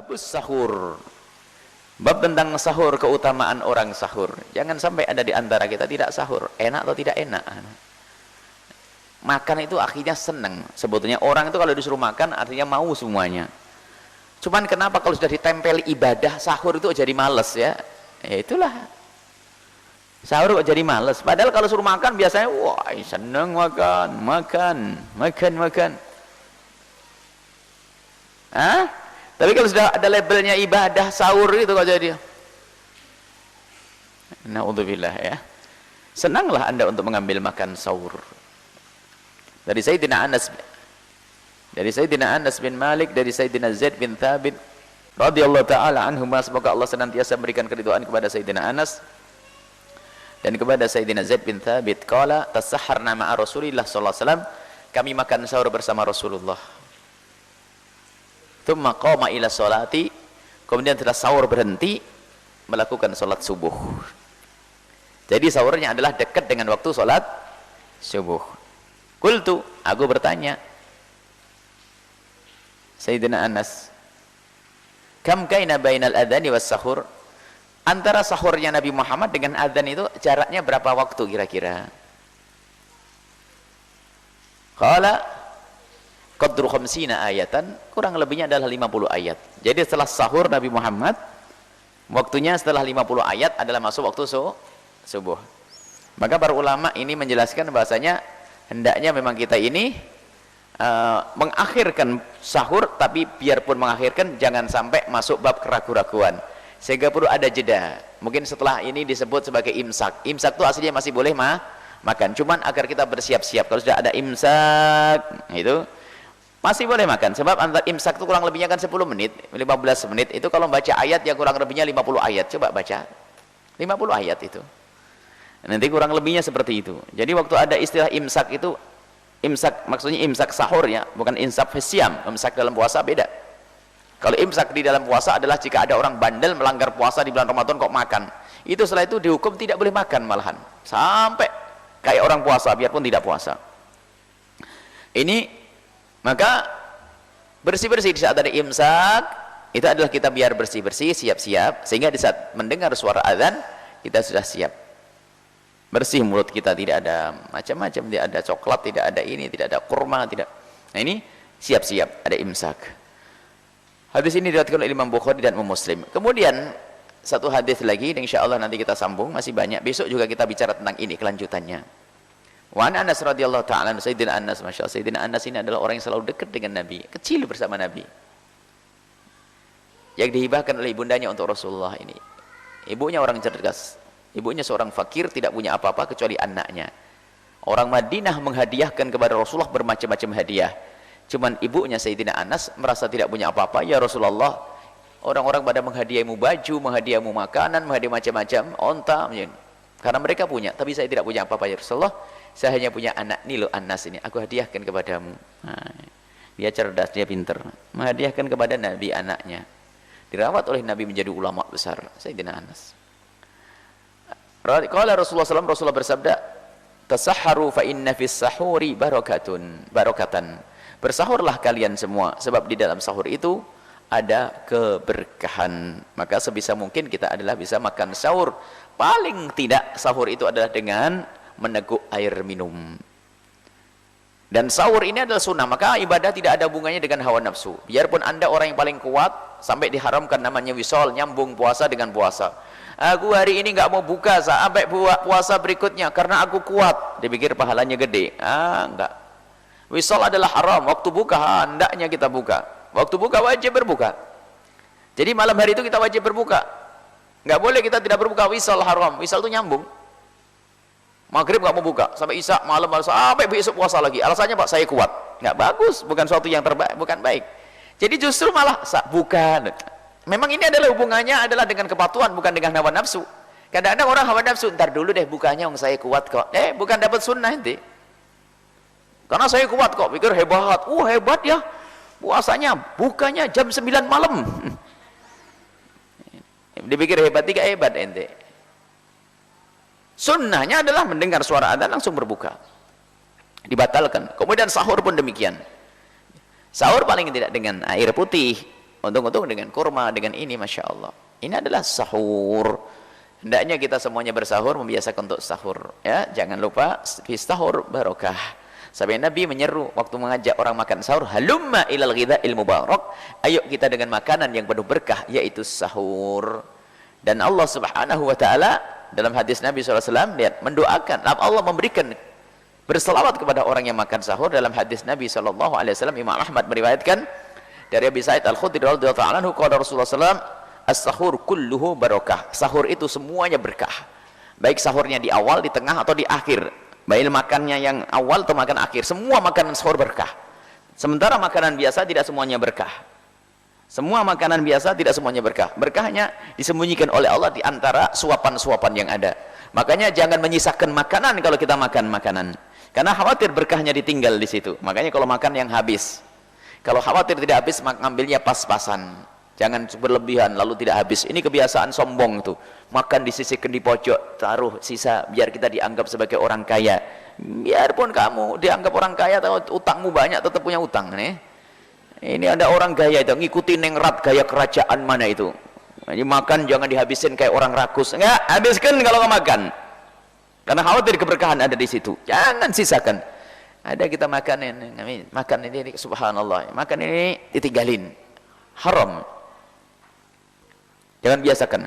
Babus sahur. Bab tentang sahur, keutamaan orang sahur. Jangan sampai ada di antara kita tidak sahur. Enak atau tidak enak? Makan itu akhirnya senang. Sebetulnya orang itu kalau disuruh makan artinya mau semuanya. Cuman kenapa kalau sudah ditempel ibadah sahur itu jadi males ya? Ya itulah. Sahur kok jadi males. Padahal kalau suruh makan biasanya wah senang makan. Hah? Tapi kalau sudah ada labelnya ibadah sahur itu kok jadi. Na'udzubillah ya. Senanglah Anda untuk mengambil makan sahur. Dari Sayyidina Anas bin Malik, dari Sayyidina Zaid bin Thabit radhiyallahu taala anhuma, semoga Allah senantiasa memberikan keridhaan kepada Sayyidina Anas dan kepada Sayyidina Zaid bin Thabit. Qala tasahharna ma'a Rasulillah sallallahu alaihi wasallam, kami makan sahur bersama Rasulullah. Tsumma qama ila sholati, kemudian setelah sahur berhenti melakukan salat subuh. Jadi sahurnya adalah dekat dengan waktu salat subuh. Qultu, aku bertanya, Sayyidina Anas, kam kaina bainal adhani was sahur, antara sahurnya Nabi Muhammad dengan adzan itu jaraknya berapa waktu kira-kira? Qala qadru khamsina ayatan, kurang lebihnya adalah 50 ayat. Jadi setelah sahur Nabi Muhammad, waktunya setelah 50 ayat adalah masuk waktu subuh. Maka para ulama ini menjelaskan bahasanya hendaknya memang kita ini mengakhirkan sahur, tapi biarpun mengakhirkan jangan sampai masuk bab keraguan-raguan, sehingga perlu ada jeda. Mungkin setelah ini disebut sebagai imsak. Imsak itu aslinya masih boleh makan, cuman agar kita bersiap-siap. Kalau sudah ada imsak itu masih boleh makan, sebab antara imsak itu kurang lebihnya kan 10 menit 15 menit. Itu kalau baca ayat yang kurang lebihnya 50 ayat, coba baca 50 ayat itu, nanti kurang lebihnya seperti itu. Jadi waktu ada istilah imsak itu, imsak maksudnya imsak sahur ya, bukan imsak siam. Imsak dalam puasa beda. Kalau imsak di dalam puasa adalah jika ada orang bandel melanggar puasa di bulan Ramadan kok makan, itu setelah itu dihukum tidak boleh makan, malahan sampai kayak orang puasa biarpun tidak puasa. Ini maka bersih-bersih di saat ada imsak itu adalah kita biar bersih-bersih, siap-siap, sehingga di saat mendengar suara azan kita sudah siap. Bersih mulut kita, tidak ada macam-macam, tidak ada coklat, tidak ada ini, tidak ada kurma, tidak. Nah ini siap-siap, ada imsak. Hadis ini diriwayatkan oleh Imam Bukhari dan Muslim. Kemudian satu hadis lagi, insyaallah nanti kita sambung, masih banyak. Besok juga kita bicara tentang ini kelanjutannya. Wa an Anas radhiyallahu ta'ala, Sayyidina Anas, masyaallah, Sayyidina Anas ini adalah orang yang selalu dekat dengan Nabi, kecil bersama Nabi, yang dihibahkan oleh ibundanya untuk Rasulullah ini. Ibunya orang cerdas, ibunya seorang fakir, tidak punya apa-apa kecuali anaknya. Orang Madinah menghadiahkan kepada Rasulullah bermacam-macam hadiah, cuman ibunya Sayyidina Anas merasa tidak punya apa-apa. Ya Rasulullah, orang-orang pada menghadiahmu baju, menghadiahmu makanan, menghadiah macam-macam, onta, karena mereka punya, tapi saya tidak punya apa-apa ya Rasulullah. Saya hanya punya anak nih loh, Anas ini, aku hadiahkan kepadamu. Nah, dia cerdas, dia pinter, menghadiahkan kepada Nabi anaknya, dirawat oleh Nabi menjadi ulama besar, Sayyidina Anas. Qala Rasulullah SAW, Rasulullah bersabda, tasahharu fa inna fis sahuri barakatan. Bersahurlah kalian semua, sebab di dalam sahur itu ada keberkahan. Maka sebisa mungkin kita adalah bisa makan sahur. Paling tidak sahur itu adalah dengan meneguk air minum. Dan sahur ini adalah sunnah, maka ibadah tidak ada hubungannya dengan hawa nafsu. Biarpun Anda orang yang paling kuat, sampai diharamkan namanya wisol, nyambung puasa dengan puasa. Aku hari ini nggak mau buka sampai puasa berikutnya karena aku kuat, dipikir pahalanya gede. Enggak. Wisol adalah haram, waktu buka hendaknya kita buka. Waktu buka wajib berbuka. Jadi malam hari itu kita wajib berbuka. Nggak boleh kita tidak berbuka, wisol haram. Wisol itu nyambung. Maghrib nggak mau buka sampai isya, malam sampai besok puasa lagi. Alasannya Pak, saya kuat. Nggak bagus, bukan suatu yang terbaik, bukan baik. Jadi justru malah bukan. Memang ini adalah hubungannya adalah dengan kepatuhan, bukan dengan hawa nafsu. Kadang-kadang orang hawa nafsu, ntar dulu deh bukanya, saya kuat kok. Bukan dapat sunnah nanti. Karena saya kuat kok, pikir hebat. Hebat ya. Puasanya, bukanya jam 9 malam. Dipikir hebat, tidak hebat ente. Sunnahnya adalah mendengar suara adzan langsung berbuka, dibatalkan. Kemudian sahur pun demikian. Sahur paling tidak dengan air putih, untung-untung dengan kurma, dengan ini, Masya Allah. Ini adalah sahur. Hendaknya kita semuanya bersahur, membiasakan untuk sahur, ya. Jangan lupa fi sahur barokah. Sampai Nabi menyeru waktu mengajak orang makan sahur, halumma ilal ghidha'il mubarak, ayo kita dengan makanan yang penuh berkah, yaitu sahur. Dan Allah Subhanahu wa taala dalam hadis Nabi SAW, lihat, mendoakan, Allah memberikan berselawat kepada orang yang makan sahur. Dalam hadis Nabi SAW, Imam Ahmad meriwayatkan dari Abi Sa'id Al-Khudri radhiyallahu ta'ala anhu, qala Rasulullah SAW, as-sahur kulluhu barakah. Sahur itu semuanya berkah, baik sahurnya di awal, di tengah, atau di akhir, baik makannya yang awal atau makan akhir, semua makanan sahur berkah. Sementara makanan biasa tidak semuanya berkah. Semua makanan biasa tidak semuanya berkah. Berkahnya disembunyikan oleh Allah di antara suapan-suapan yang ada. Makanya jangan menyisakan makanan kalau kita makan makanan, karena khawatir berkahnya ditinggal di situ. Makanya kalau makan yang habis, kalau khawatir tidak habis, ngambilnya pas-pasan, jangan berlebihan lalu tidak habis. Ini kebiasaan sombong tuh, makan disisihkan di pojok, taruh sisa biar kita dianggap sebagai orang kaya. Biarpun kamu dianggap orang kaya, tahu utangmu banyak, tetap punya utang nih. Ini ada orang gaya itu, ngikuti nengrat gaya kerajaan mana itu. Jadi makan jangan dihabisin kayak orang rakus. Enggak, habiskan kalau nggak makan, karena khawatir keberkahan ada di situ. Jangan sisakan. Ada kita makan ini, subhanallah, makan ini ditinggalin, haram. Jangan biasakan.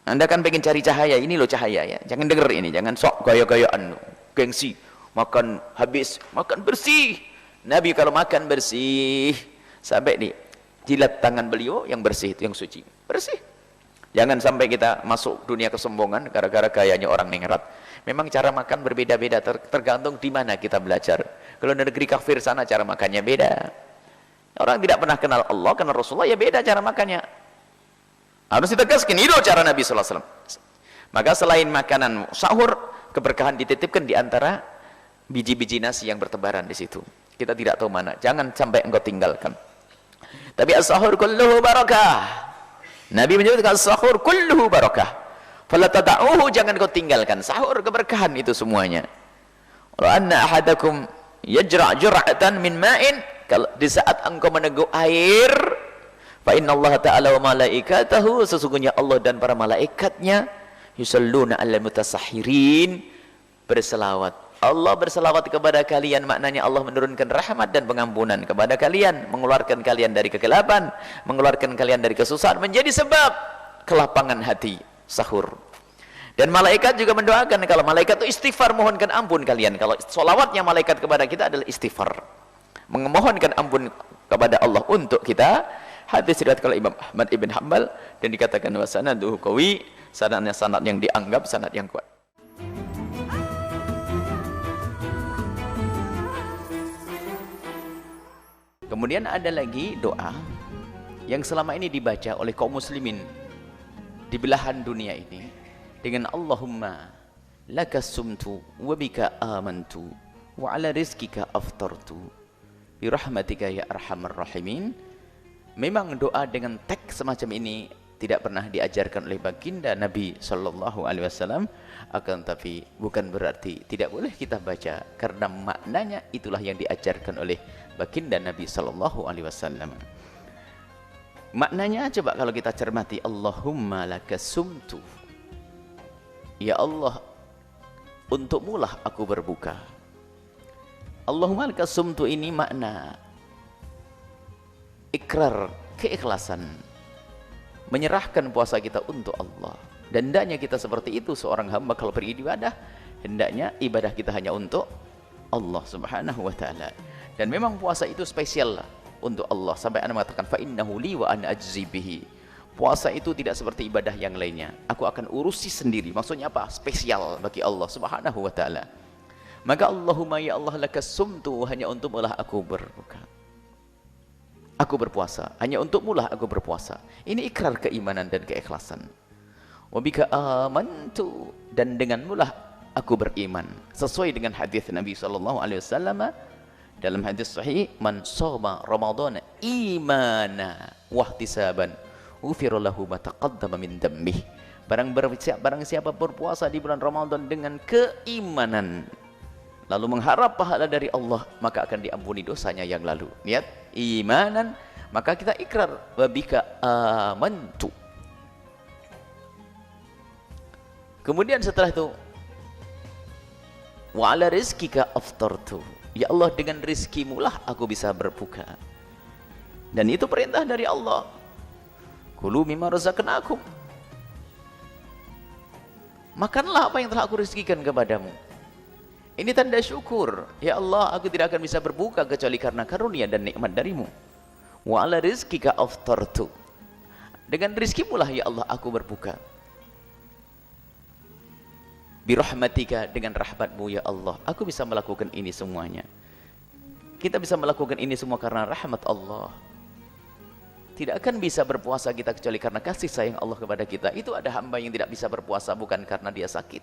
Anda kan pengen cari cahaya, ini loh cahaya ya. Jangan denger ini, jangan sok gaya-gayaan, gengsi. Makan habis, makan bersih. Nabi kalau makan bersih, sampai nih jilat tangan beliau yang bersih, itu yang suci, bersih. Jangan sampai kita masuk dunia kesombongan gara-gara gayanya orang ningrat. Memang cara makan berbeda-beda, tergantung di mana kita belajar. Kalau di negeri kafir sana cara makannya beda. Orang tidak pernah kenal Allah, kenal Rasulullah, ya beda cara makannya. Harus ditegaskan, itu cara Nabi SAW. Maka selain makanan sahur, keberkahan dititipkan di antara biji-biji nasi yang bertebaran di situ. Kita tidak tahu mana, jangan sampai engkau tinggalkan. Tapi as-sahur kulluhu barakah. Nabi menyebutkan as-sahur kulluhu barakah. Fala tada'uhu, jangan kau tinggalkan. Sahur keberkahan itu semuanya. Wa anna ahadakum yajra' jur'atan min ma'in, kalau di saat engkau meneguk air, fa innallaha ta'ala wa malaikatahu, sesungguhnya Allah dan para malaikatnya, yusalluna 'alal mutasahhirin, berselawat. Allah berselawat kepada kalian, maknanya Allah menurunkan rahmat dan pengampunan kepada kalian, mengeluarkan kalian dari kegelapan, mengeluarkan kalian dari kesusahan, menjadi sebab kelapangan hati. Sahur. Dan malaikat juga mendoakan, kalau malaikat itu istighfar, mohonkan ampun kalian. Kalau solawatnya malaikat kepada kita adalah istighfar, memohonkan ampun kepada Allah untuk kita. Hadis riwayat kalau Imam Ahmad ibn Hanbal, dan dikatakan wa sanaduhu qawi, sanadnya sanad yang dianggap sanad yang kuat. Kemudian ada lagi doa yang selama ini dibaca oleh kaum muslimin di belahan dunia ini, dengan Allahumma lakas sumtu wa bika amantu wa ala rizkika aftartu bi rahmatika ya arhamar rahimin. Memang doa dengan teks semacam ini tidak pernah diajarkan oleh baginda Nabi sallallahu alaihi wasallam, akan tapi bukan berarti tidak boleh kita baca, karena maknanya itulah yang diajarkan oleh baginda Nabi sallallahu alaihi wasallam. Maknanya coba kalau kita cermati, Allahumma lakasumtu, ya Allah, untukmulah aku berbuka. Allahumma lakasumtu ini makna ikrar, keikhlasan, menyerahkan puasa kita untuk Allah. Dan hendaknya kita seperti itu, seorang hamba kalau beribadah, hendaknya ibadah kita hanya untuk Allah subhanahu wa ta'ala. Dan memang puasa itu spesial untuk Allah, sampai Anda mengatakan fa innahu li wa ana ajzi bihi. Puasa itu tidak seperti ibadah yang lainnya, aku akan urusi sendiri. Maksudnya apa? Spesial bagi Allah subhanahu wa ta'ala. Maka Allahumma ya Allah lakasumtu, hanya untukmulah aku berbuka, aku berpuasa, hanya untukmulah aku berpuasa. Ini ikrar keimanan dan keikhlasan. Wa bika amantu, dan denganmulah aku beriman, sesuai dengan hadis Nabi sallallahu alaihi wasallam dalam hadis sahih, man shoma ramadhana imana wahtisaban ghufira lahu ma taqaddama min dhanbihi. Barang siapa berpuasa di bulan Ramadan dengan keimanan, lalu mengharap pahala dari Allah, maka akan diampuni dosanya yang lalu. Lihat, imanan maka kita ikrar wa bika amantu. Kemudian setelah itu wa ala rizkika aftartu, ya Allah dengan rizkimu lah aku bisa berbuka. Dan itu perintah dari Allah, kulu mimma razaqnakum, makanlah apa yang telah aku rizkikan kepadamu. Ini tanda syukur, ya Allah aku tidak akan bisa berbuka kecuali karena karunia dan nikmat darimu. Wa ala rizkika aftartu, dengan rizkimu lah ya Allah aku berbuka. Birahmatika, dengan rahmatmu ya Allah aku bisa melakukan ini semuanya. Kita bisa melakukan ini semua karena rahmat Allah. Tidak akan bisa berpuasa kita kecuali karena kasih sayang Allah kepada kita. Itu ada hamba yang tidak bisa berpuasa bukan karena dia sakit,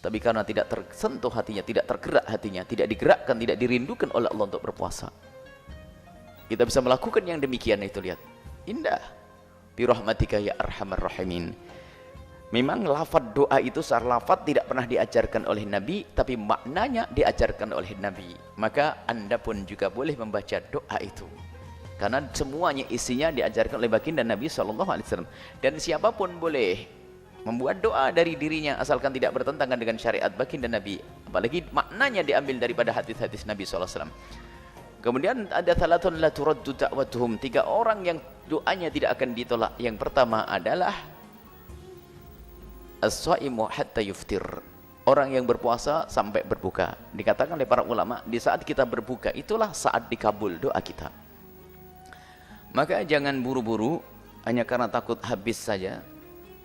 tapi karena tidak tersentuh hatinya, tidak tergerak hatinya, tidak digerakkan, tidak dirindukan oleh Allah untuk berpuasa. Kita bisa melakukan yang demikian itu, lihat. Indah. Birahmatika ya arhamar rahimin. Memang lafaz doa itu secara lafaz tidak pernah diajarkan oleh Nabi, tapi maknanya diajarkan oleh Nabi. Maka Anda pun juga boleh membaca doa itu. Karena semuanya isinya diajarkan oleh baginda Nabi SAW. Dan siapapun boleh membuat doa dari dirinya asalkan tidak bertentangan dengan syariat baginda Nabi. Apalagi maknanya diambil daripada hadis-hadis Nabi SAW. Kemudian ada salatun la turaddu da'watuhum, 3 orang yang doanya tidak akan ditolak. Yang pertama adalah as-shaimu hatta yuftir, orang yang berpuasa sampai berbuka. Dikatakan oleh para ulama, di saat kita berbuka itulah saat dikabul doa kita. Maka jangan buru-buru hanya karena takut habis saja.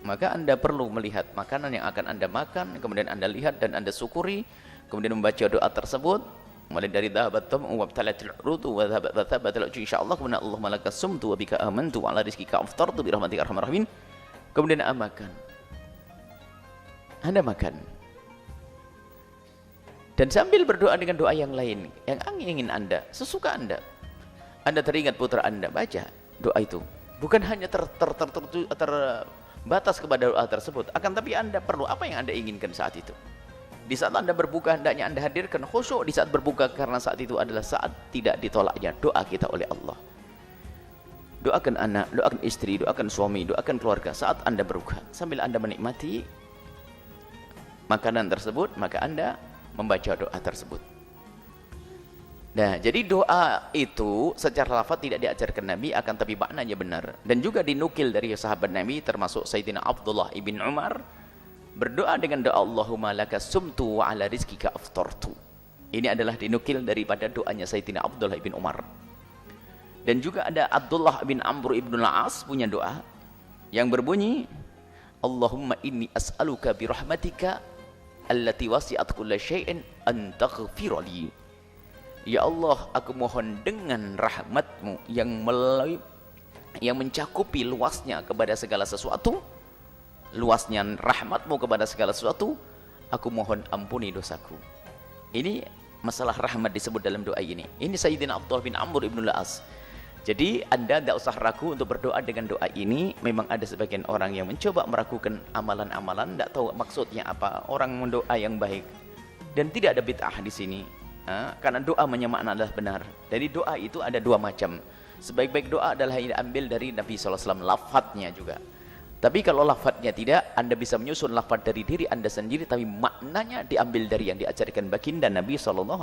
Maka Anda perlu melihat makanan yang akan Anda makan, kemudian Anda lihat dan Anda syukuri, kemudian membaca doa tersebut mulai dari dhahabat tam'u wa btalatil urutu wa thabatal ujur, insyaallah, kemudian Allahumma lakas sumtu wa bika amantu wa ala rizkika aftartu bi rahmatika arhamar rahimin. Kemudian Anda makan. Anda makan. Dan sambil berdoa dengan doa yang lain yang ingin Anda, sesuka Anda. Anda teringat putra Anda, baca doa itu. Bukan hanya terbatas kepada doa tersebut, akan tapi Anda perlu apa yang Anda inginkan saat itu. Di saat Anda berbuka, hendaknya Anda hadirkan khusyuk di saat berbuka, karena saat itu adalah saat tidak ditolaknya doa kita oleh Allah. Doakan anak, doakan istri, doakan suami, doakan keluarga saat Anda berbuka. Sambil Anda menikmati makanan tersebut, maka Anda membaca doa tersebut. Nah, jadi doa itu secara lafaz tidak diajarkan Nabi, akan tapi maknanya benar. Dan juga dinukil dari sahabat Nabi, termasuk Sayyidina Abdullah ibn Umar, berdoa dengan doa Allahumma lakas sumtu wa ala rizkika aftartu. Ini adalah dinukil daripada doanya Sayyidina Abdullah ibn Umar. Dan juga ada Abdullah bin Amr ibn al-As punya doa yang berbunyi, Allahumma inni as'aluka birahmatika allati wasi'at kulla syai'in an taghfirali. Ya Allah, aku mohon dengan rahmatmu yang mencakupi luasnya kepada segala sesuatu, luasnya rahmatmu kepada segala sesuatu, aku mohon ampuni dosaku. Ini masalah rahmat disebut dalam doa ini. Ini Sayyidina Abdullah bin Amr ibn al-As. Jadi Anda tidak usah ragu untuk berdoa dengan doa ini. Memang ada sebagian orang yang mencoba meragukan amalan-amalan, tidak tahu maksudnya apa. Orang mendoa yang baik, dan tidak ada bid'ah di sini. Karena doa makna adalah benar. Jadi doa itu ada 2 macam. Sebaik-baik doa adalah yang diambil dari Nabi SAW, lafadznya juga. Tapi kalau lafadznya tidak, Anda bisa menyusun lafadz dari diri Anda sendiri, tapi maknanya diambil dari yang diajarkan baginda Nabi SAW.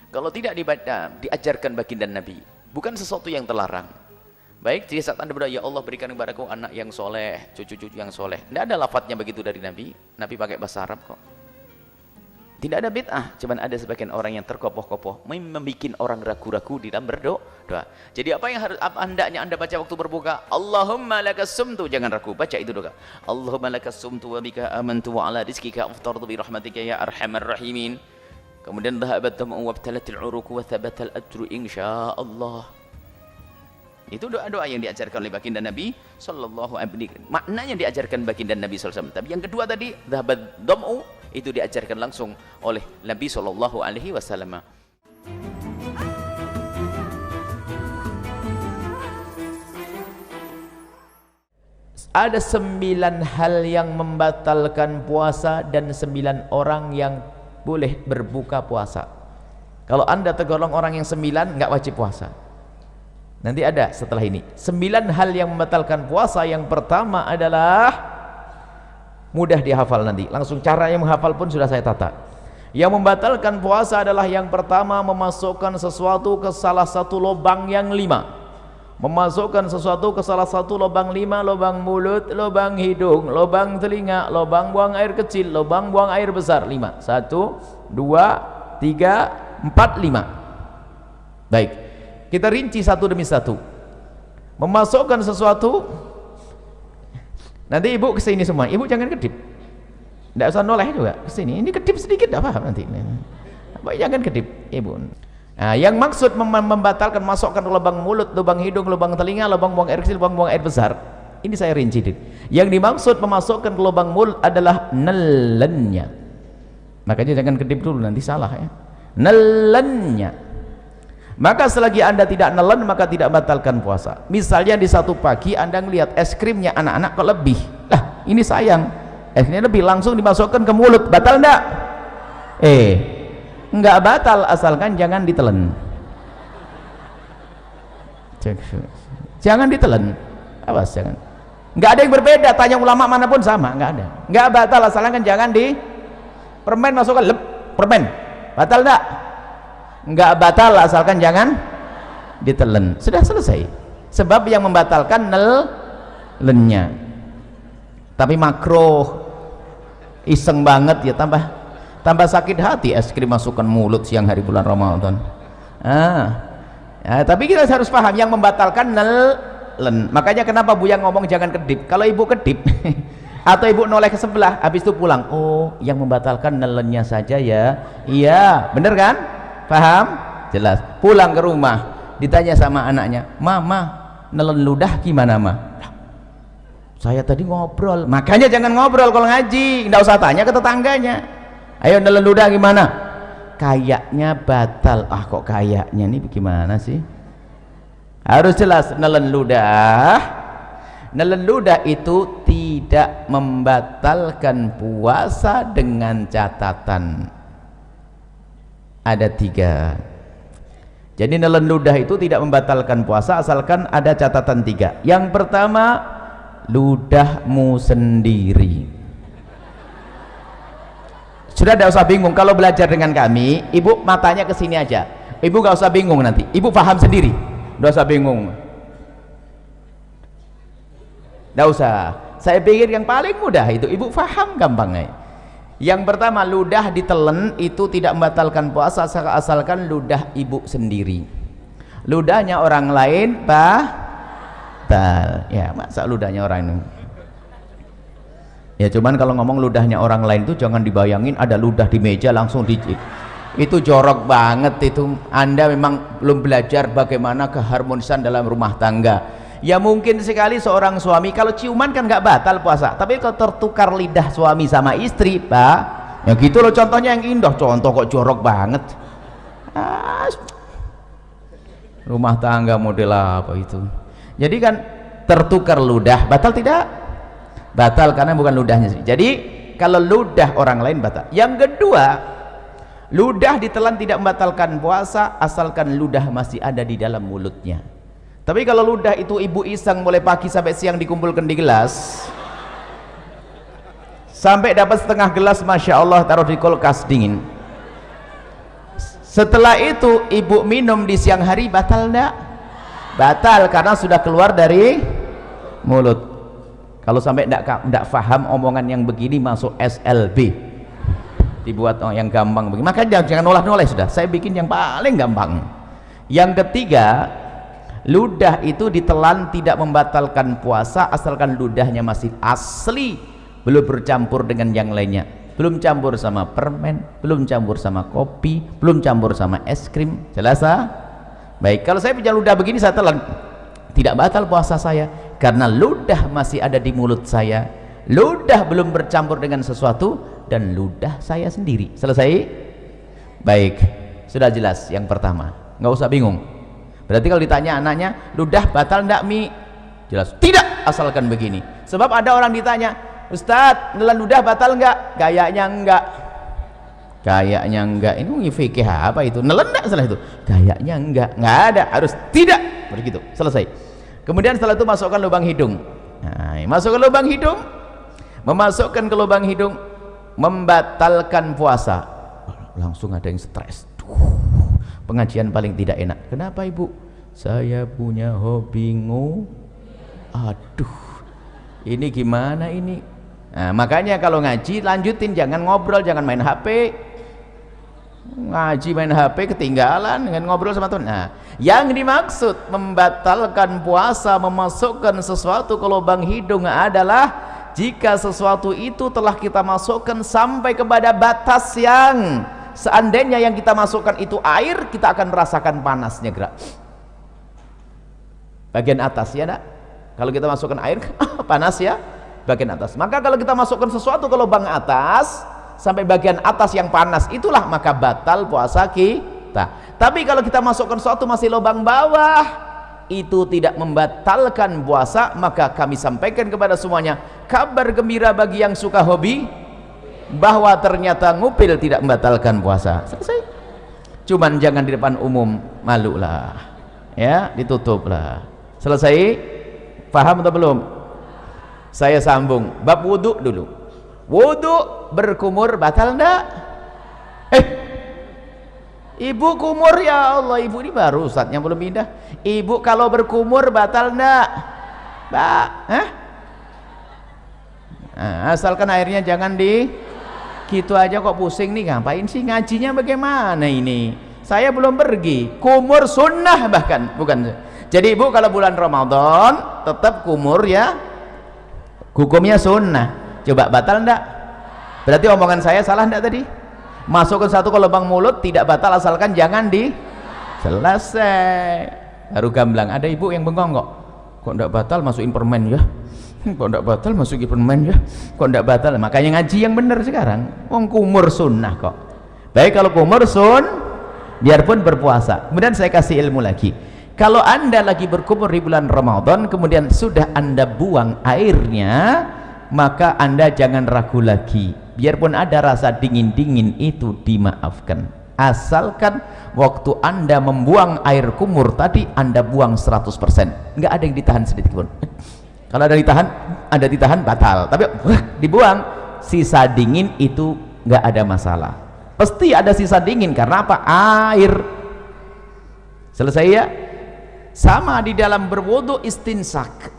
Kalau tidak dibaca, diajarkan baginda Nabi, bukan sesuatu yang terlarang. Baik, jadi saat Anda berdoa, ya Allah berikan kepadaku anak yang soleh, cucu-cucu yang soleh, tidak ada lafadznya begitu dari Nabi. Nabi pakai bahasa Arab kok. Tidak ada bid'ah, cuman ada sebagian orang yang terkopoh-kopoh, membuat orang ragu-ragu di dalam berdoa. Jadi apa yang harus hendaknya Anda baca waktu berbuka? Allahumma lakas sumtu, jangan ragu, baca itu doa. Allahumma lakas sumtu wa bika amantu wa ala rizkika aftartu bi rahmatika ya arhamar rahimin. Kemudian dhahabat tam'u wa btalatil uruku wa thabatal ajru insyaallah. Itu doa-doa yang diajarkan oleh baginda Nabi sallallahu alaihi wasallam. Maknanya diajarkan baginda Nabi sallallahu alaihi wasallam. Tapi yang kedua tadi, dhahabat dam'u, itu diajarkan langsung oleh Nabi sallallahu alaihi wasallam. Ada 9 hal yang membatalkan puasa dan 9 orang yang boleh berbuka puasa. Kalau Anda tergolong orang yang 9, nggak wajib puasa. Nanti ada setelah ini 9 hal yang membatalkan puasa. Yang pertama adalah mudah dihafal, nanti langsung cara yang menghafal pun sudah saya tata. Yang membatalkan puasa adalah yang pertama memasukkan sesuatu ke salah satu lubang yang 5. Memasukkan sesuatu ke salah satu lubang 5, lubang mulut, lubang hidung, lubang telinga, lubang buang air kecil, lubang buang air besar. 5. 1, 2, 3, 4, 5. Baik, kita rinci satu demi satu. Memasukkan sesuatu, nanti ibu kesini semua, ibu jangan kedip, tidak usah noleh juga kesini, ini kedip sedikit tidak paham nanti, jangan kedip ibu. Nah, yang maksud membatalkan masukkan lubang mulut, lubang hidung, lubang telinga, lubang buang air kecil, lubang buang air besar, ini saya rinci. Yang dimaksud memasukkan ke lubang mulut adalah nelennya, makanya jangan kedip dulu nanti salah ya, nelennya. Maka selagi anda tidak nelen maka tidak batalkan puasa. Misalnya di satu pagi anda melihat es krimnya anak-anak kok lebih, lah ini sayang, es krimnya lebih, langsung dimasukkan ke mulut, batal enggak? Enggak batal asalkan jangan ditelan. Jangan ditelan, awas jangan. Enggak ada yang berbeda, tanya ulama manapun sama, enggak ada. Enggak batal asalkan jangan di permen masukkan permen, batal enggak? Enggak batal asalkan jangan ditelan, sudah selesai. Sebab yang membatalkan nelennya. Tapi makruh, iseng banget ya, tambah sakit hati es krim masukkan mulut siang hari bulan Ramadan. Tapi kita harus paham yang membatalkan nelen. Makanya kenapa Buya ngomong jangan kedip. Kalau ibu kedip atau ibu noleh ke sebelah habis itu pulang, oh yang membatalkan nelennya saja ya. Iya bener kan, paham? Jelas. Pulang ke rumah ditanya sama anaknya, mama nelen ludah gimana ma? Saya tadi ngobrol. Makanya jangan ngobrol kalau ngaji, nggak usah tanya ke tetangganya. Ayo nelen ludah gimana? Kayaknya batal. Ah kok kayaknya, nih bagaimana sih? Harus jelas. Nelen ludah itu tidak membatalkan puasa dengan catatan ada 3. Jadi nelen ludah itu tidak membatalkan puasa asalkan ada catatan 3. Yang pertama, ludahmu sendiri. Sudah tidak usah bingung kalau belajar dengan kami, ibu matanya ke sini aja, ibu gak usah bingung, nanti ibu paham sendiri, tidak usah bingung, tidak usah. Saya pikir yang paling mudah itu ibu paham gampangnya. Yang pertama, ludah ditelan itu tidak membatalkan puasa asalkan ludah ibu sendiri. Ludahnya orang lain batal. Ya masa ludahnya orang ini, ya cuman kalau ngomong ludahnya orang lain itu jangan dibayangin ada ludah di meja langsung itu jorok banget itu. Anda memang belum belajar bagaimana keharmonisan dalam rumah tangga. Ya mungkin sekali seorang suami kalau ciuman kan nggak batal puasa, tapi kalau tertukar lidah suami sama istri, pak, ya gitu loh. Contohnya yang indah, contoh kok jorok banget. Rumah tangga model apa itu? Jadi kan tertukar ludah, batal tidak? Batal karena bukan ludahnya sendiri. Jadi kalau ludah orang lain batal. Yang kedua, ludah ditelan tidak membatalkan puasa asalkan ludah masih ada di dalam mulutnya. Tapi kalau ludah itu ibu iseng mulai pagi sampai siang dikumpulkan di gelas sampai dapat setengah gelas, masya Allah, taruh di kulkas dingin. Setelah itu ibu minum di siang hari, batal enggak? Batal karena sudah keluar dari mulut. Kalau sampai enggak paham omongan yang begini, masuk SLB, dibuat yang gampang begini. Makanya jangan noleh-noleh, sudah saya bikin yang paling gampang. Yang ketiga, ludah itu ditelan tidak membatalkan puasa asalkan ludahnya masih asli, belum bercampur dengan yang lainnya, belum campur sama permen, belum campur sama kopi, belum campur sama es krim. Jelas? Baik, kalau saya punya ludah begini saya telan, tidak batal puasa saya karena ludah masih ada di mulut saya, ludah belum bercampur dengan sesuatu, dan ludah saya sendiri. Selesai? Baik, sudah jelas yang pertama, nggak usah bingung. Berarti kalau ditanya anaknya, ludah batal enggak mi? Jelas tidak asalkan begini. Sebab ada orang ditanya, Ustadz nelan ludah batal enggak? Kayaknya enggak. Kayaknya enggak. Ini fikih apa itu? Nelan enggak salah itu? Kayaknya enggak. Enggak ada, harus tidak. begitu, selesai. Kemudian setelah itu masukkan lubang hidung. Nah, masukkan lubang hidung, memasukkan ke lubang hidung, membatalkan puasa. Langsung ada yang stres. Pengajian paling tidak enak. Kenapa ibu? Saya punya hobi aduh, ini gimana ini? Nah, makanya kalau ngaji lanjutin, jangan ngobrol, jangan main HP. Ngaji main HP ketinggalan dengan ngobrol sama Tuhan. Nah, yang dimaksud membatalkan puasa, memasukkan sesuatu ke lubang hidung adalah jika sesuatu itu telah kita masukkan sampai kepada batas yang seandainya yang kita masukkan itu air, kita akan merasakan panasnya gerak bagian atas, ya nak? Kalau kita masukkan air panas ya bagian atas. Maka kalau kita masukkan sesuatu ke lubang atas sampai bagian atas yang panas, itulah maka batal puasa kita. Tapi kalau kita masukkan sesuatu masih lubang bawah, itu tidak membatalkan puasa. Maka kami sampaikan kepada semuanya kabar gembira bagi yang suka hobi, bahwa ternyata ngupil tidak membatalkan puasa. Selesai. Cuman jangan di depan umum, malu lah ya, ditutup lah. Selesai. Paham atau belum? Saya sambung bab wudhu dulu. Wudhu berkumur batal enggak? Ibu kumur, ya Allah, ibu ini baru ustadznya belum pindah. Ibu kalau berkumur batal enggak? Mbak, nah, asalkan airnya jangan gitu aja kok pusing nih, ngapain sih ngajinya bagaimana ini? Saya belum pergi. Kumur sunnah bahkan, bukan. Jadi ibu kalau bulan Ramadan tetap kumur ya, hukumnya sunnah. Coba batal enggak? Berarti omongan saya salah enggak tadi? Masukkan satu ke lubang mulut tidak batal asalkan jangan selesai. Baru gamblang. Ada ibu yang bengong kok enggak batal masukin permen ya, kok enggak batal masukin permen ya, kok enggak batal. Makanya ngaji yang benar sekarang. Wong kumur sunnah kok. Baik kalau kumur biarpun berpuasa. Kemudian saya kasih ilmu lagi. Kalau anda lagi berkumur di bulan Ramadan kemudian sudah anda buang airnya, maka anda jangan ragu lagi, biarpun ada rasa dingin-dingin itu dimaafkan, asalkan waktu anda membuang air kumur tadi anda buang 100%, nggak ada yang ditahan sedikit pun. Kalau ada ditahan batal, tapi dibuang, sisa dingin itu nggak ada masalah. Pasti ada sisa dingin karena apa? Air. Selesai ya? Sama di dalam berwudu istinsak,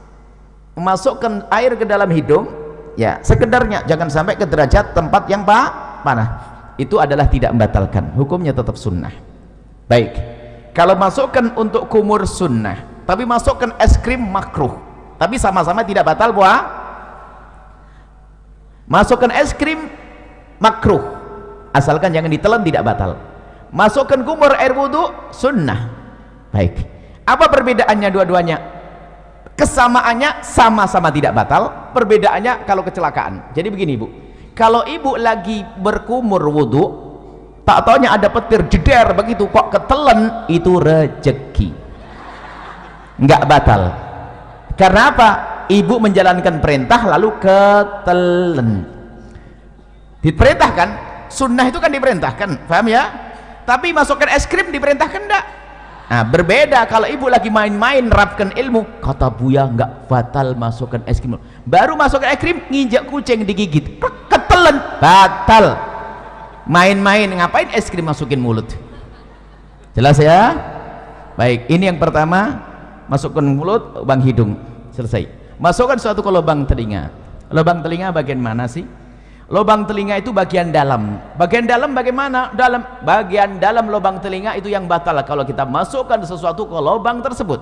memasukkan air ke dalam hidung ya, sekedarnya, jangan sampai ke derajat tempat yang panah. Itu adalah tidak membatalkan, hukumnya tetap sunnah. Baik, kalau masukkan untuk kumur sunnah, tapi masukkan es krim makruh, tapi sama-sama tidak batal puasa. Masukkan es krim makruh, asalkan jangan ditelan, tidak batal. Masukkan kumur air wudu sunnah. Baik, apa perbedaannya dua-duanya? Kesamaannya sama-sama tidak batal, perbedaannya kalau kecelakaan. Jadi begini ibu, kalau ibu lagi berkumur wudu, tak taunya ada petir jeder begitu kok ketelen, itu rezeki, nggak batal. Karena apa? Ibu menjalankan perintah lalu ketelen. Diperintahkan, sunnah itu kan diperintahkan, paham ya? Tapi masukkan es krim diperintahkan enggak? Nah, berbeda kalau ibu lagi main-main nerapkan ilmu, kata Buya nggak batal masukkan es krim. Baru masukkan es krim, nginjak kucing digigit, ketelen, batal. Main-main, ngapain es krim masukin mulut? Jelas ya? Baik, ini yang pertama, masukkan mulut, lubang hidung, selesai. Masukkan suatu ke lubang telinga. Lubang telinga bagian mana sih? Lubang telinga itu bagian dalam. Bagian dalam bagaimana? Bagian dalam lubang telinga itu yang batal kalau kita masukkan sesuatu ke lubang tersebut.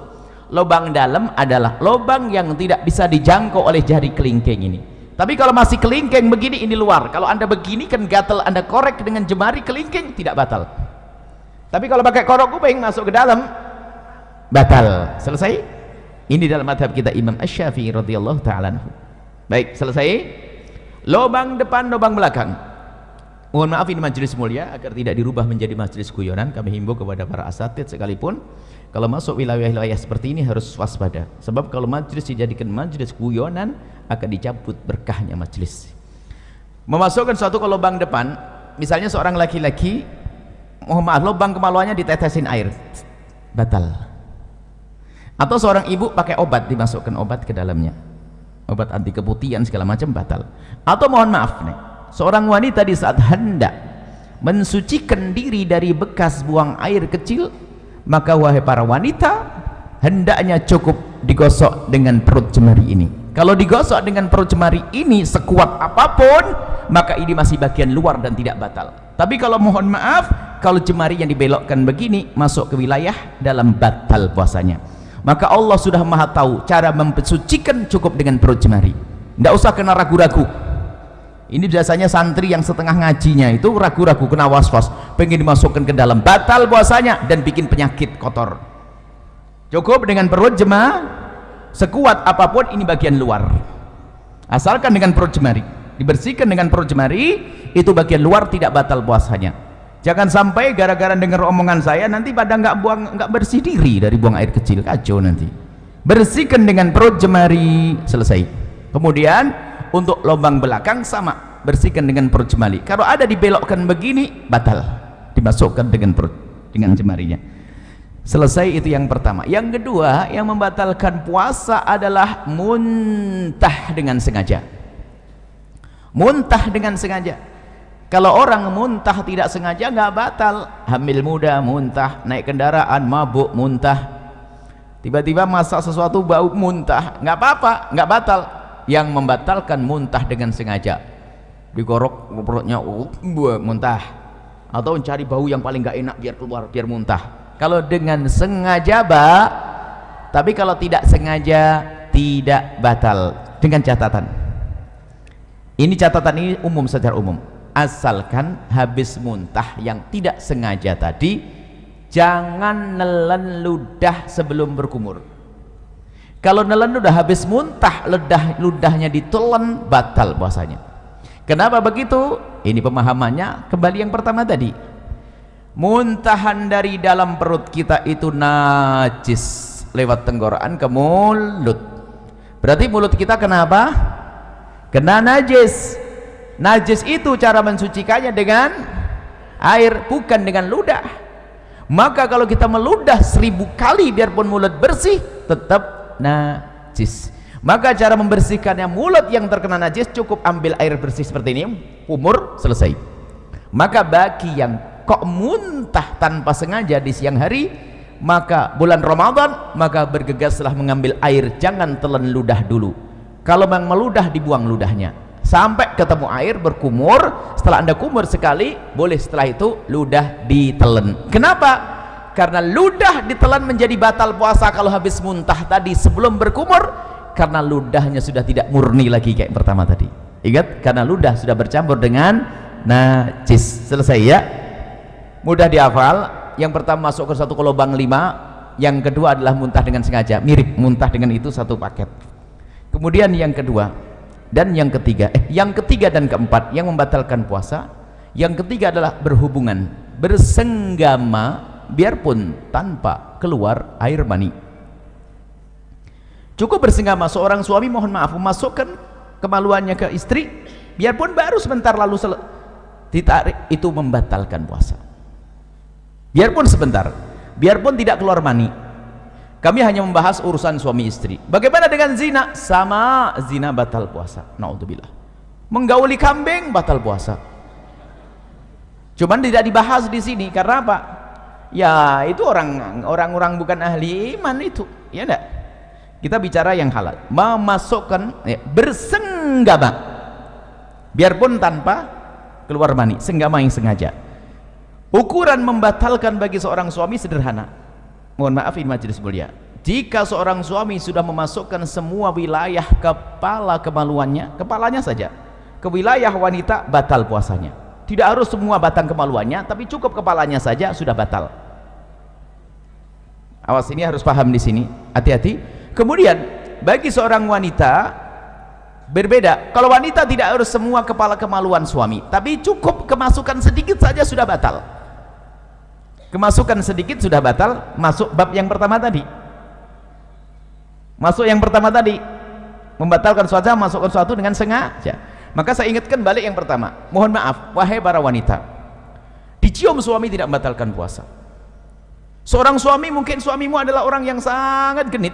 Lubang dalam adalah lubang yang tidak bisa dijangkau oleh jari kelingking ini. Tapi kalau masih kelingking begini, ini luar. Kalau anda begini kan gatal, anda korek dengan jemari kelingking, tidak batal. Tapi kalau pakai korok kuping masuk ke dalam, batal. Selesai? Ini dalam madhab kita Imam Asy-Syafi'i radhiyallahu ta'ala anhu. Baik, selesai. Lubang depan, lubang belakang. Mohon maaf ini majelis mulia, agar tidak dirubah menjadi majelis guyonan, kami himbau kepada para asatidz sekalipun kalau masuk wilayah-wilayah seperti ini harus waspada, sebab kalau majelis dijadikan majelis guyonan akan dicabut berkahnya majelis. Memasukkan suatu ke lubang depan, misalnya seorang laki-laki, mohon maaf, lubang kemaluannya ditetesin air, batal. Atau seorang ibu pakai obat, dimasukkan obat ke dalamnya, obat anti keputihan segala macam, batal. Atau mohon maaf nih, seorang wanita di saat hendak mensucikan diri dari bekas buang air kecil, maka wahai para wanita, hendaknya cukup digosok dengan perut jemari ini. Kalau digosok dengan perut jemari ini sekuat apapun, maka ini masih bagian luar dan tidak batal. Tapi kalau mohon maaf, kalau jemari yang dibelokkan begini masuk ke wilayah dalam, batal puasanya. Maka Allah sudah maha tahu cara mensucikan, cukup dengan perut jemari, tidak usah kena ragu-ragu. Ini biasanya santri yang setengah ngajinya itu ragu-ragu, kena was-was, pengen dimasukkan ke dalam, batal puasanya dan bikin penyakit kotor. Cukup dengan perut jemari, sekuat apapun ini bagian luar, asalkan dengan perut jemari, dibersihkan dengan perut jemari, itu bagian luar, tidak batal puasanya. Jangan sampai gara-gara dengar omongan saya nanti pada nggak bersih diri dari buang air kecil, kacau nanti. Bersihkan dengan perut jemari, selesai. Kemudian untuk lubang belakang sama, bersihkan dengan perut jemari. Kalau ada dibelokkan begini, batal, dimasukkan dengan perut, dengan jemarinya. Selesai, itu yang pertama. Yang kedua, yang membatalkan puasa adalah muntah dengan sengaja. Muntah dengan sengaja. Kalau orang muntah tidak sengaja nggak batal. Hamil muda muntah, naik kendaraan mabuk muntah, tiba-tiba masak sesuatu bau muntah, nggak apa-apa, nggak batal. Yang membatalkan muntah dengan sengaja, digorok perutnya muntah, atau mencari bau yang paling nggak enak biar keluar, biar muntah. Kalau dengan sengaja tapi kalau tidak sengaja tidak batal. Dengan catatan, ini catatan ini umum, secara umum, asalkan habis muntah yang tidak sengaja tadi, jangan nelen ludah sebelum berkumur. Kalau nelen ludah habis muntah, ludahnya ditelan, batal puasanya. Kenapa begitu? Ini pemahamannya kembali yang pertama tadi, muntahan dari dalam perut kita itu najis lewat tenggorokan ke mulut. Berarti mulut kita kenapa? Kena najis. Najis itu cara mensucikannya dengan air, bukan dengan ludah. Maka kalau kita meludah 1000 kali biarpun mulut bersih, tetap najis. Maka cara membersihkannya mulut yang terkena najis, cukup ambil air bersih seperti ini, umur, selesai. Maka bagi yang kok muntah tanpa sengaja di siang hari, maka bulan Ramadan, maka bergegaslah mengambil air, jangan telan ludah dulu. Kalau memang meludah, dibuang ludahnya sampai ketemu air, berkumur. Setelah anda kumur sekali, boleh setelah itu ludah ditelan. Kenapa? Karena ludah ditelan menjadi batal puasa kalau habis muntah tadi sebelum berkumur, karena ludahnya sudah tidak murni lagi kayak pertama tadi. Ingat, karena ludah sudah bercampur dengan najis. Selesai ya, mudah dihafal. Yang pertama masuk ke satu lubang 5, yang kedua adalah muntah dengan sengaja, mirip muntah dengan itu satu paket. Kemudian yang kedua dan yang ketiga, yang ketiga dan keempat yang membatalkan puasa, yang ketiga adalah berhubungan, bersenggama biarpun tanpa keluar air mani. Cukup bersenggama, seorang suami mohon maaf memasukkan kemaluannya ke istri biarpun baru sebentar lalu ditarik, itu membatalkan puasa. Biarpun sebentar, biarpun tidak keluar mani. Kami hanya membahas urusan suami istri. Bagaimana dengan zina? Sama, zina batal puasa. Naudzubillah. Menggauli kambing batal puasa. Cuman tidak dibahas di sini karena apa? Ya itu orang-orang bukan ahli iman itu, ya enggak? Kita bicara yang halal. Memasukkan, bersenggama, biarpun tanpa keluar mani, senggama yang sengaja. Ukuran membatalkan bagi seorang suami sederhana. Mohon maaf ini majelis mulia, jika seorang suami sudah memasukkan semua wilayah kepala kemaluannya, kepalanya saja, ke wilayah wanita, batal puasanya. Tidak harus semua batang kemaluannya, tapi cukup kepalanya saja sudah batal. Awas, ini harus paham di sini, hati-hati. Kemudian bagi seorang wanita berbeda. Kalau wanita tidak harus semua kepala kemaluan suami, tapi cukup kemasukan sedikit saja sudah batal. Kemasukan sedikit sudah batal. Masuk bab yang pertama tadi, masuk yang pertama tadi, membatalkan suatu, masukkan suatu dengan sengaja. Maka saya ingatkan balik yang pertama, mohon maaf wahai para wanita, dicium suami tidak membatalkan puasa, Seorang suami, mungkin suamimu adalah orang yang sangat genit,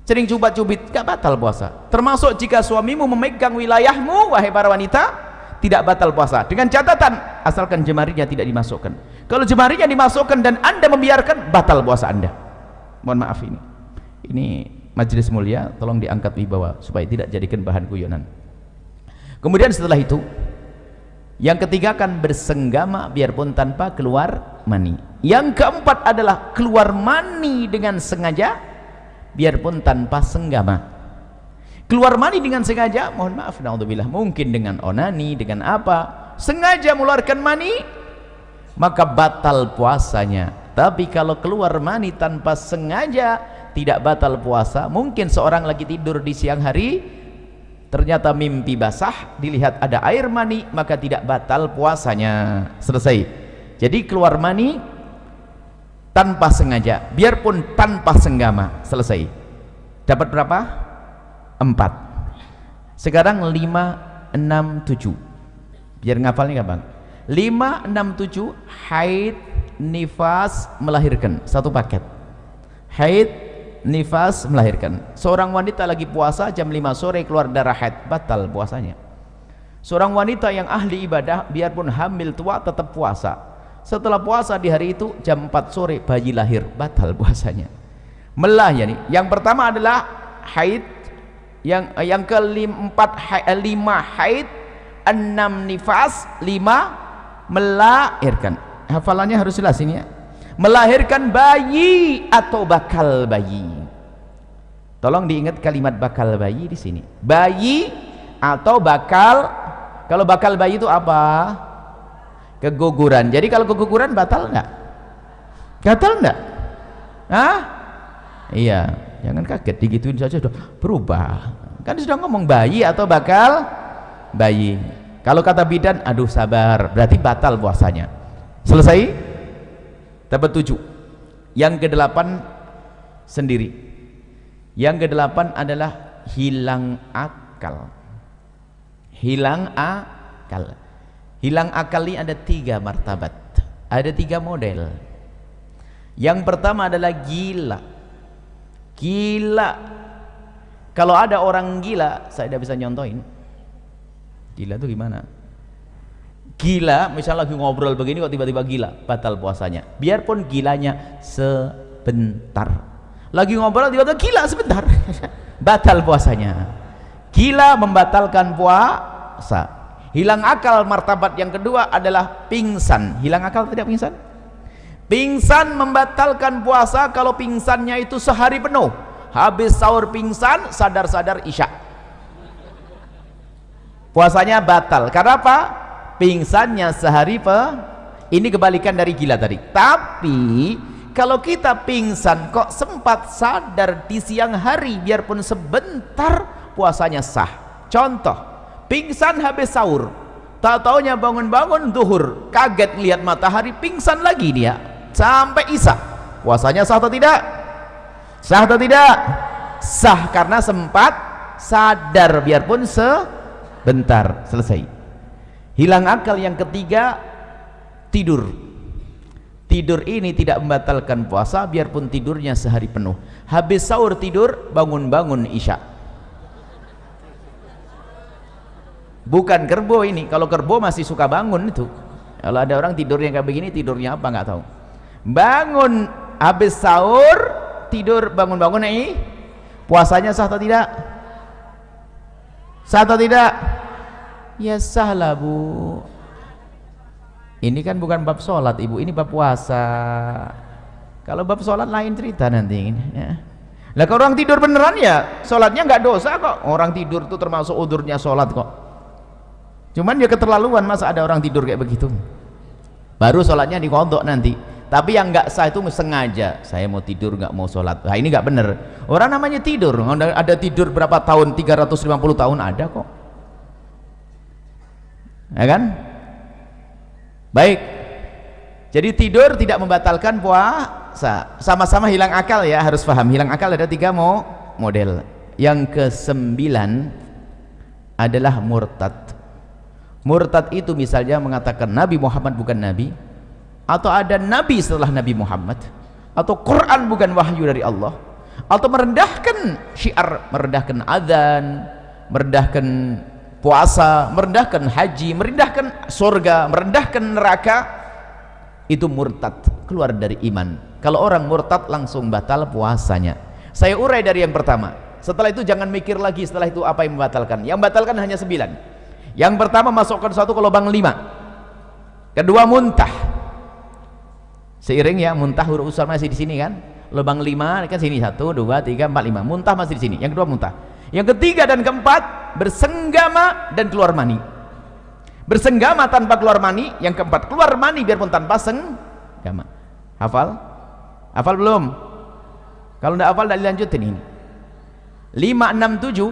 sering cubit-cubit, gak batal puasa. Termasuk jika suamimu memegang wilayahmu, wahai para wanita, tidak batal puasa, dengan catatan asalkan jemarinya tidak dimasukkan. Kalau jemarinya dimasukkan dan anda membiarkan, batal puasa anda. Mohon maaf, ini majelis mulia, tolong diangkat wibawa supaya tidak jadikan bahan guyonan. Kemudian setelah itu yang ketiga kan bersenggama biarpun tanpa keluar mani. Yang keempat adalah keluar mani dengan sengaja biarpun tanpa senggama. Keluar mani dengan sengaja, mohon maaf, naudzubillah, mungkin dengan onani, dengan apa, sengaja mengeluarkan mani, maka batal puasanya. Tapi kalau keluar mani tanpa sengaja, tidak batal puasa. Mungkin seorang lagi tidur di siang hari, ternyata mimpi basah, dilihat ada air mani, maka tidak batal puasanya. Selesai. Jadi keluar mani tanpa sengaja, biarpun tanpa senggama, selesai. Dapat berapa? 4. Sekarang 5, 6, 7. Biar ngafalnya gampang. 5, 6, 7, haid, nifas, melahirkan, satu paket. Haid, nifas, melahirkan. Seorang wanita lagi puasa jam 5 sore keluar darah haid, batal puasanya. Seorang wanita yang ahli ibadah biarpun hamil tua tetap puasa. Setelah puasa di hari itu jam 4 sore bayi lahir, batal puasanya. Melah ya nih. Yang pertama adalah haid, yang keempat 5 haid, 6 nifas, 5 melahirkan. Hafalannya harus jelas ini ya. Melahirkan bayi atau bakal bayi. Tolong diingat kalimat bakal bayi di sini. Bayi atau bakal. Kalau bakal bayi itu apa? Keguguran. Jadi kalau keguguran batal enggak? Batal enggak? Hah? Iya, jangan kaget, digituin saja sudah berubah. Kan sudah ngomong bayi atau bakal bayi. Kalau kata bidan, aduh sabar, berarti batal puasanya. Selesai? Dapat 7. Yang ke-8 sendiri. Yang ke-8 adalah hilang akal. Hilang akal. Hilang akal ini ada 3 martabat, ada 3 model. Yang pertama adalah gila. Gila. Kalau ada orang gila, saya tidak bisa nyontohin. Gila itu gimana? Gila, misalnya lagi ngobrol begini kok tiba-tiba gila, batal puasanya. Biarpun gilanya sebentar. Lagi ngobrol tiba-tiba gila sebentar, batal puasanya. Gila membatalkan puasa. Hilang akal martabat yang kedua adalah pingsan. Hilang akal tidak pingsan? Pingsan membatalkan puasa kalau pingsannya itu sehari penuh. Habis sahur pingsan, sadar-sadar isya. Puasanya batal. Karena apa? Pingsannya sehari ini kebalikan dari gila tadi. Tapi kalau kita pingsan kok sempat sadar di siang hari biarpun sebentar, puasanya sah. Contoh, pingsan habis sahur, tak taunya bangun-bangun duhur, kaget lihat matahari, pingsan lagi dia sampai isya. Puasanya sah atau tidak? Sah atau tidak? Sah, karena sempat sadar biarpun sebentar. Selesai. Hilang akal yang ketiga, tidur. Tidur ini tidak membatalkan puasa biarpun tidurnya sehari penuh. Habis sahur tidur, bangun-bangun isya. Bukan kerbau ini. Kalau kerbau masih suka bangun itu. Kalau ada orang tidurnya kayak begini, tidurnya apa nggak tahu. Bangun habis sahur, tidur, bangun-bangun ini, puasanya sah atau tidak? Sah atau tidak? Ya sah lah bu. Ini kan bukan bab sholat ibu, ini bab puasa. Kalau bab sholat lain cerita nanti ya. Lah kalau orang tidur beneran ya sholatnya nggak dosa kok. Orang tidur itu termasuk udurnya sholat kok. Cuman ya keterlaluan, masa ada orang tidur kayak begitu. Baru sholatnya dikodok nanti. Tapi yang nggak sah itu sengaja, saya mau tidur nggak mau sholat. Nah ini nggak bener. Orang namanya tidur, ada tidur berapa tahun, 350 tahun ada kok, ya kan? Baik, jadi tidur tidak membatalkan puasa. Sama-sama hilang akal ya, harus paham. Hilang akal ada 3 model. Yang ke-9 adalah murtad. Murtad itu misalnya mengatakan Nabi Muhammad bukan Nabi, atau ada nabi setelah Nabi Muhammad, atau Quran bukan wahyu dari Allah, atau merendahkan syiar, merendahkan adzan, merendahkan puasa, merendahkan haji, merendahkan surga, merendahkan neraka, itu murtad, keluar dari iman. Kalau orang murtad langsung batal puasanya. Saya urai dari yang pertama, setelah itu jangan mikir lagi setelah itu apa yang membatalkan. Yang membatalkan hanya 9. Yang pertama, masukkan satu ke lubang 5. Kedua, muntah. Seiring ya, muntah huruf usar masih di sini kan, lubang 5 kan sini, 1, 2, 3, 4, 5, muntah masih di sini. Yang kedua muntah. Yang ketiga dan keempat, bersenggama dan keluar mani. Bersenggama tanpa keluar mani. Yang keempat, keluar mani biarpun tanpa senggama. Hafal? Hafal belum? Kalau tidak hafal, tidak dilanjutin ini. 5, 6, 7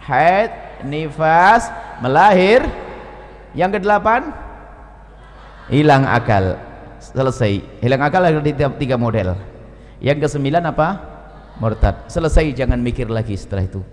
haid, nifas, melahir. Yang ke-8, hilang akal. Selesai. Hilang akal ada di 3 model. Yang ke-9 apa? Murtad. Selesai, jangan mikir lagi setelah itu.